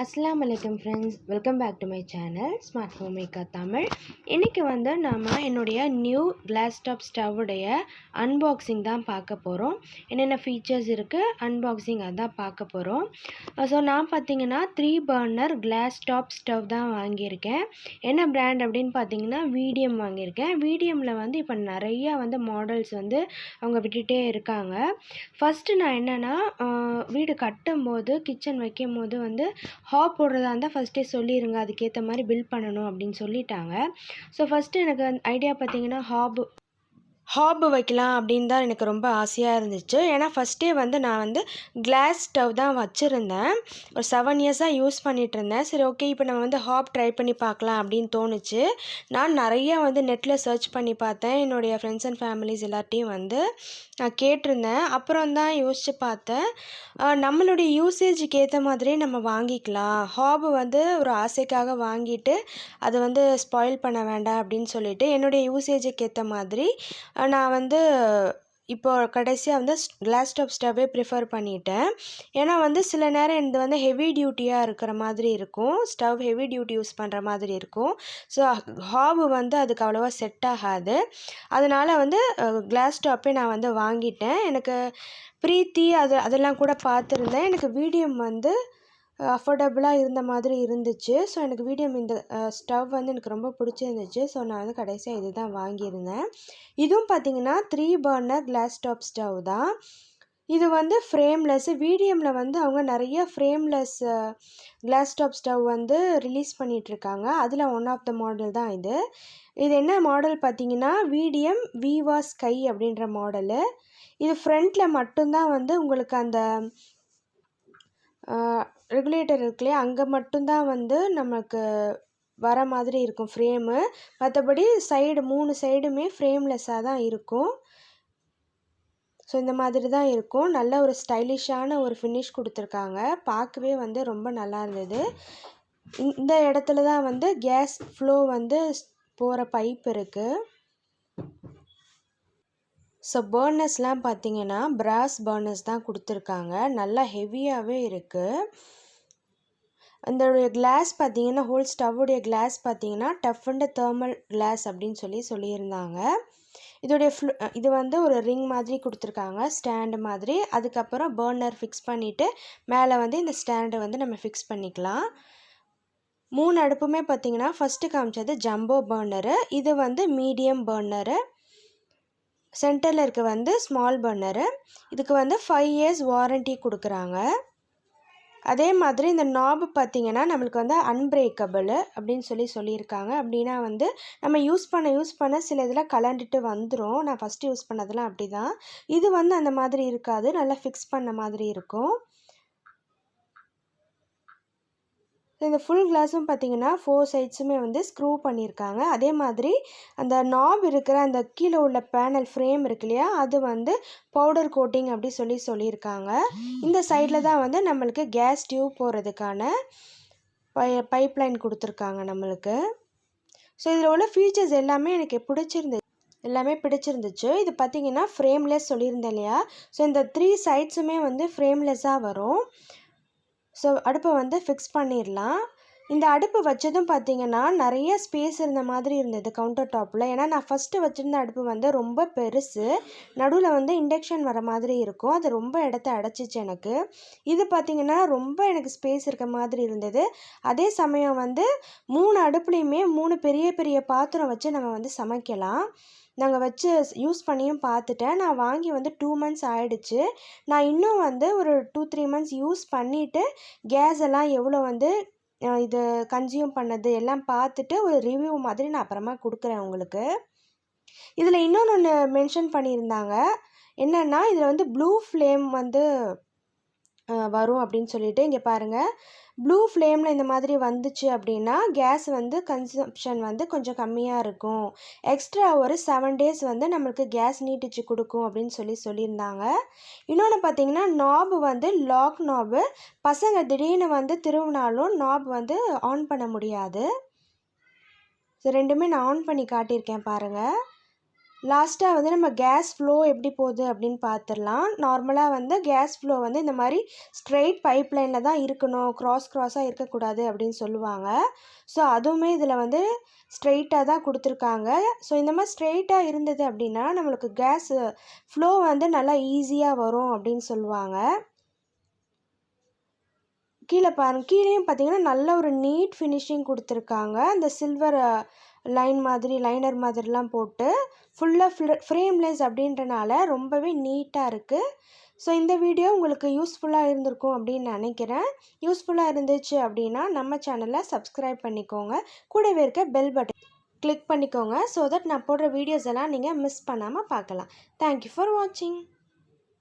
Assalamu alaikum friends, welcome back to my channel smarthomemakertamil. இன்னைக்கு நாம என்னுடைய நியூ glass top stove உடைய unboxing தான் பார்க்க போறோம். என்னென்ன ஃபீச்சர்ஸ் இருக்கு unboxing அதான் பார்க்க போறோம். சோ நான் பாத்தீங்கன்னா 3 burner glass top stove தான் வாங்கியிருக்கேன். என்ன பிராண்ட் அப்படினு பாத்தீங்கன்னா வீடியம் வாங்கியிருக்கேன். வீடியம்ல இப்போ நிறைய மாடல்ஸ் அவங்க விட்டுட்டே இருக்காங்க. ஃபர்ஸ்ட் நான் என்னன்னா வீடு கட்டும்போது கிச்சன் வைக்கும்போது ஹாப் போடுறதா இருந்தால் ஃபஸ்ட்டே சொல்லிடுங்க, அதுக்கேற்ற மாதிரி பில்ட் பண்ணணும் அப்படின்னு சொல்லிட்டாங்க. ஸோ ஃபஸ்ட்டு எனக்கு ஐடியா பார்த்தீங்கன்னா ஹாப் வைக்கலாம் அப்படின்னு தான் எனக்கு ரொம்ப ஆசையாக இருந்துச்சு. ஏன்னா ஃபஸ்ட்டே நான் கிளாஸ் ஸ்டவ் தான் வச்சுருந்தேன். ஒரு 7 இயர்ஸாக யூஸ் பண்ணிகிட்டு இருந்தேன். சரி ஓகே, இப்போ நம்ம ஹாப் ட்ரை பண்ணி பார்க்கலாம் அப்படின்னு தோணுச்சு. நான் நிறையா நெட்டில் சர்ச் பண்ணி பார்த்தேன். என்னுடைய ஃப்ரெண்ட்ஸ் அண்ட் ஃபேமிலிஸ் எல்லாத்தையும் நான் கேட்டிருந்தேன். அப்புறம் தான் யோசித்து பார்த்தேன், நம்மளுடைய யூசேஜுக்கு ஏற்ற மாதிரியே நம்ம வாங்கிக்கலாம். ஹாப் ஒரு ஆசைக்காக வாங்கிட்டு அதை ஸ்பாயில் பண்ண வேண்டாம் அப்படின்னு சொல்லிட்டு என்னுடைய யூசேஜுக்கு ஏற்ற மாதிரி நான் இப்போ கடைசியாக கிளாஸ் டாப் ஸ்டவ்வே ப்ரிஃபர் பண்ணிட்டேன். ஏன்னா சில நேரம் இது ஹெவி டியூட்டியாக இருக்கிற மாதிரி இருக்கும். ஸ்டவ் ஹெவி டியூட்டி யூஸ் பண்ணுற மாதிரி இருக்கும். ஸோ ஹாபு அதுக்கு அவ்வளோவா செட் ஆகாது. அதனால் கிளாஸ் டாப்பே நான் வாங்கிட்டேன். எனக்கு ப்ரீத்தி அதெல்லாம் கூட பார்த்துருந்தேன். எனக்கு வீடியம் அஃபோர்டபுளாக இருந்த மாதிரி இருந்துச்சு. ஸோ எனக்கு வீடியம் இந்த ஸ்டவ் எனக்கு ரொம்ப பிடிச்சிருந்துச்சு. ஸோ நான் கடைசியாக இது தான் வாங்கியிருந்தேன். இதுவும் பார்த்திங்கன்னா 3 burner glass top stove தான். இது ஃப்ரேம்லெஸ். வீடியமில் அவங்க நிறைய frameless class top stove release பண்ணிகிட்ருக்காங்க. அதில் ஒன் ஆஃப் த மாடல் தான் இது. இது என்ன மாடல் பார்த்திங்கன்னா வீடியம் விவா ஸ்கை அப்படின்ற மாடலு. இது ஃப்ரண்ட்டில் மட்டும்தான் உங்களுக்கு அந்த ரெகுலேட்டர் இருக்குல்லையா, அங்கே மட்டும்தான் நமக்கு வர மாதிரி இருக்கும் ஃப்ரேமு. மற்றபடி சைடு 3 சைடுமே ஃப்ரேம்லெஸ்ஸாக தான் இருக்கும். ஸோ இந்த மாதிரி தான் இருக்கும். நல்ல ஒரு ஸ்டைலிஷான ஒரு ஃபினிஷ் கொடுத்துருக்காங்க. பார்க்கவே ரொம்ப நல்லா இருந்தது. இந்த இடத்துல தான் கேஸ் ஃப்ளோ போகிற பைப் இருக்குது. ஸோ பர்னர்ஸ்லாம் பார்த்தீங்கன்னா பிராஸ் பர்னர்ஸ் தான் கொடுத்துருக்காங்க. நல்லா ஹெவியாகவே இருக்குது. அதோடைய கிளாஸ் பார்த்தீங்கன்னா ஹோல் ஸ்டவ்வுடைய கிளாஸ் பார்த்தீங்கன்னா டஃப் அண்ட் தேர்மல் கிளாஸ் அப்படின்னு சொல்லியிருந்தாங்க. இதோடைய இது ஒரு ரிங் மாதிரி கொடுத்துருக்காங்க, ஸ்டாண்டு மாதிரி. அதுக்கப்புறம் பர்னர் ஃபிக்ஸ் பண்ணிவிட்டு மேலே இந்த ஸ்டாண்டை நம்ம ஃபிக்ஸ் பண்ணிக்கலாம். 3 அடுப்புமே பார்த்தீங்கன்னா ஃபஸ்ட்டு காமிச்சது ஜம்போ பர்னரு, இது மீடியம் பர்னரு, சென்டரில் இருக்க ஸ்மால் பர்னரு. இதுக்கு 5 இயர்ஸ் வாரண்ட்டி கொடுக்குறாங்க. அதே மாதிரி இந்த நாப் பார்த்திங்கன்னா நம்மளுக்கு அன்பிரேக்கபிள் அப்படின்னு சொல்லியிருக்காங்க. அப்படின்னா நம்ம யூஸ் பண்ண சில இதில் கலண்டுட்டு வந்துடும். நான் ஃபஸ்ட்டு யூஸ் பண்ணதெல்லாம் அப்படி தான். இது அந்த மாதிரி இருக்காது, நல்லா ஃபிக்ஸ் பண்ண மாதிரி இருக்கும். இந்த ஃபுல் கிளாஸும் பார்த்தீங்கன்னா 4 சைட்ஸுமே ஸ்க்ரூ பண்ணியிருக்காங்க. அதே மாதிரி அந்த நாப் இருக்கிற அந்த கீழே உள்ள பேனல் ஃப்ரேம் இருக்கு இல்லையா, அது பவுடர் கோட்டிங் அப்படி சொல்லியிருக்காங்க. இந்த சைடில் தான் நம்மளுக்கு கேஸ் டியூப் போகிறதுக்கான பைப் லைன் கொடுத்துருக்காங்க நம்மளுக்கு. ஸோ இதில் உள்ள ஃபீச்சர்ஸ் எல்லாமே எனக்கு பிடிச்சிருந்துச்சு. இது பார்த்திங்கன்னா ஃப்ரேம்லெஸ் சொல்லியிருந்தேன் இல்லையா. ஸோ இந்த 3 சைட்ஸுமே ஃப்ரேம்லெஸ்ஸாக வரும். ஸோ அடுப்பை ஃபிக்ஸ் பண்ணிடலாம். இந்த அடுப்பு வச்சதும் பார்த்திங்கன்னா நிறைய ஸ்பேஸ் இருந்த மாதிரி இருந்தது கவுண்டர் டாப்பில். ஏன்னா நான் ஃபஸ்ட்டு வச்சுருந்த அடுப்பு ரொம்ப பெருசு, நடுவில் இண்டக்ஷன் வர மாதிரி இருக்கும். அது ரொம்ப இடத்த அடைச்சிச்சு எனக்கு. இது பார்த்திங்கன்னா ரொம்ப எனக்கு ஸ்பேஸ் இருக்க மாதிரி இருந்தது. அதே சமயம் 3 அடுப்புலேயுமே 3 பெரிய பெரிய பாத்திரம் வச்சு நம்ம சமைக்கலாம். நாங்கள் வச்சு யூஸ் பண்ணியும் பார்த்துட்டேன். நான் வாங்கி 2 மந்த்ஸ் ஆகிடுச்சு. நான் இன்னும் ஒரு 2-3 மந்த்ஸ் யூஸ் பண்ணிவிட்டு கேஸ் எல்லாம் எவ்வளோ இது கன்சியூம் பண்ணது எல்லாம் பார்த்துட்டு ஒரு ரிவ்யூ மாதிரி நான் அப்புறமா கொடுக்குறேன் உங்களுக்கு. இதில் இன்னொன்று மென்ஷன் பண்ணியிருந்தாங்க. என்னென்னா இதில் ப்ளூ ஃப்ளேம் வரும் அப்படின்னு சொல்லிட்டு. இங்கே பாருங்கள், ப்ளூ ஃப்ளேமில் இந்த மாதிரி வந்துச்சு அப்படின்னா கேஸ் கன்சம்ப்ஷன் கொஞ்சம் கம்மியாக இருக்கும். எக்ஸ்ட்ரா ஒரு 7 டேஸ் நம்மளுக்கு கேஸ் நீட்டிச்சு கொடுக்கும் அப்படின்னு சொல்லியிருந்தாங்க. இன்னொன்று பார்த்தீங்கன்னா நாப் லாக் நாபு. பசங்க திடீர்னு திரும்பினாலும் நாப் ஆன் பண்ண முடியாது. ஸோ ரெண்டுமே நான் ஆன் பண்ணி காட்டியிருக்கேன் பாருங்கள். லாஸ்ட்டாக வந்து நம்ம கேஸ் ஃப்ளோ எப்படி போகுது அப்படின்னு பார்த்துடலாம். நார்மலாக வந்து கேஸ் ஃப்ளோ வந்து இந்த மாதிரி ஸ்ட்ரெயிட் பைப் லைனில் தான் இருக்கணும், க்ராஸாக இருக்கக்கூடாது அப்படின்னு சொல்லுவாங்க. ஸோ அதுவுமே இதில் வந்து ஸ்ட்ரெயிட்டாக தான் கொடுத்துருக்காங்க. ஸோ இந்த மாதிரி ஸ்ட்ரெயிட்டாக இருந்தது அப்படின்னா நம்மளுக்கு கேஸ் ஃப்ளோ வந்து நல்லா ஈஸியாக வரும் அப்படின்னு சொல்லுவாங்க. கீழே பாருங்க, கீழேயும் பார்த்தீங்கன்னா நல்ல ஒரு நீட் ஃபினிஷிங் கொடுத்துருக்காங்க. அந்த சில்வர் லைனர் மாதிரிலாம் போட்டு ஃபுல்லாக ஃப்ரேம்லெஸ் அப்படின்றனால ரொம்பவே நீட்டாக இருக்குது. ஸோ இந்த வீடியோ உங்களுக்கு யூஸ்ஃபுல்லாக இருந்திருக்கும் அப்படின்னு நினைக்கிறேன். யூஸ்ஃபுல்லாக இருந்துச்சு அப்படின்னா நம்ம சேனலை சப்ஸ்கிரைப் பண்ணிக்கோங்க. கூடவே இருக்க பெல் பட்டன் கிளிக் பண்ணிக்கோங்க. ஸோ தட் நான் போடுற வீடியோஸ் எல்லாம் நீங்கள் மிஸ் பண்ணாமல் பார்க்கலாம். தேங்க்யூ ஃபார் வாட்சிங்.